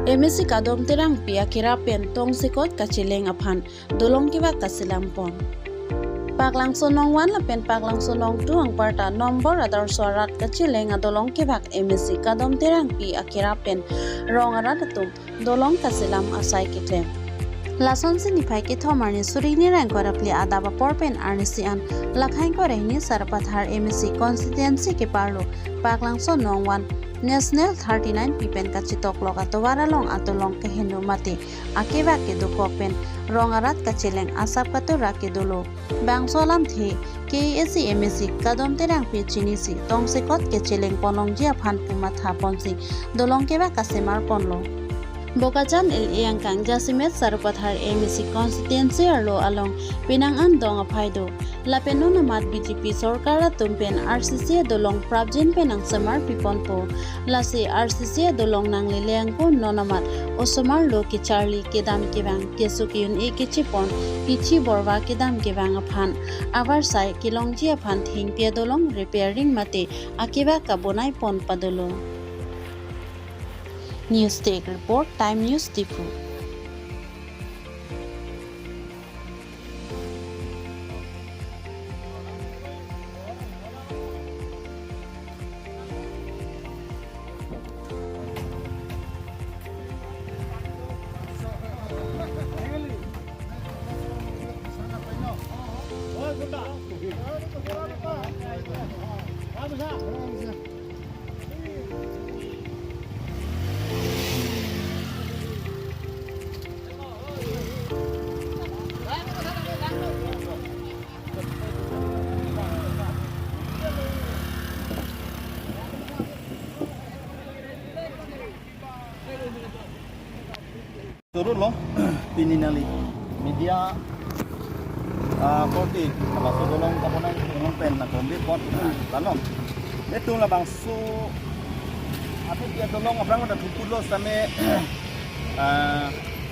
MSC kadom terang pia kira pen tong sikot kacileng aphan dolong kiwa kasilampon. Paklang sonong wan lapen paklang sonong tu ang parta nombor adar suarat kacileng adolong kibak MSC kadom terang pia kira pen rong aradatum dolong kasilam asai kiklem. Lason sinipay ki thomar ni suri ni rang korapli adaba porpen arnisian lakhain ko rehni sarpathar MSC constituency ke parlo paklang sonong wan National 39 pipen kachitok loka towara long atolong ke hindu mati akeba ke dukopen rongarat kacheleng asap katura ke dolo bang solam the KSC MSC kadom terang pi chinisi tong sekot ke cheleng ponong jia phan pumatha ponsi dolong keba kasemar ponlo Bokacam yang kang jasimet sarupathar MSC constituency arlo along pinang andong apaido lapeno namat BJP sorkara tumpen RCC dolong prabjin penang samar piponpo lasi RCC dolong nang leleang ko nonamat osomar lo ki Charlie kedam kebang kesukyun e kichipon pichi borwa kedam kebang aphan abar sai kilongji aphan thing pia dolong repairing mate akiba kabonai pon padolo News Take Report Time News Tipu Turun loh, pininali media korti, kalau dolong kaponan dolong pen, nak kombi pot, tanam. Itu lah bangsu, apa dia dolong orang ada tutup lo sampai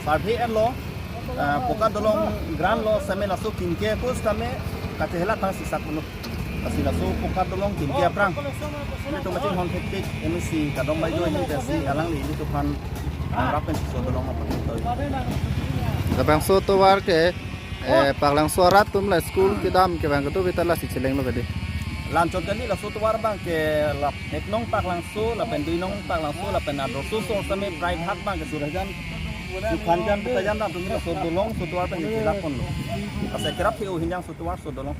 sarve lo, poka dolong gran lo sampai langsung kinke kus sampai katehela tang sisa kuno. Kasi langsung poka dolong kinke aprang. Itu macam hong hektik, emisi kadang bayu ini dasi alang ini tu kan. Rapen so dolong apa gitu. Kapang so to war ke paklang suarat tum la school kidam ke bang tu bitala si cheleng lo bede. Lanjut kali la so to war bang ke la eknong paklang so la pendinong paklang so la penado so sampai pride hak bang ke surajan. Sukanjan butajan dah tu so dolong so to war bang ke lapon lo. Asa kerap hiu hinyang so to war so dolong.